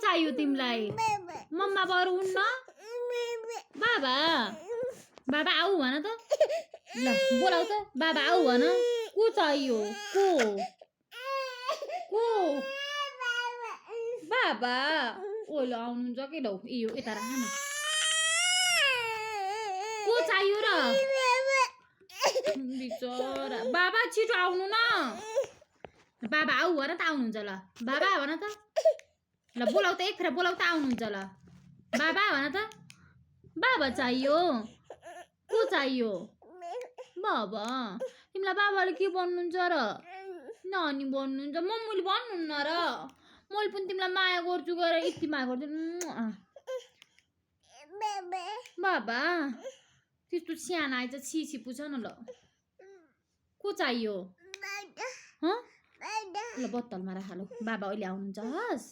चाहियो तिमीलाई मम्मा बरु हुन्न बाबा बाबा आऊ भन त ल बोलाऊ त बाबा आऊ भन को चाहियो को बाबा ओ ल आउनुहुन्छ कि लौ यो यता राख न को चाहियो र बिचरा बाबा छिटो आउनु न बाबा आऊ भन त आउनुहुन्छ ल बाबा भन त ल बोलाऊ त एक फेर बोलाऊ त आउनुहुन्छ ल बाबा भन त बाबा चाहियो को चाहियो बाबा तिमीलाई बाबाले के भन्नुहुन्छ र नानी भन्नुहुन्छ मम्मीले भन्नुहुन्न र मैले पनि तिमीलाई माया गर्छु गएर यति माया गर्छु बाबा त्यस्तो सानो आएछ छिछि पुछ न ल को चाहियो ल बोतलमा राख ल बाबा अहिले आउनुहुन्छ हस्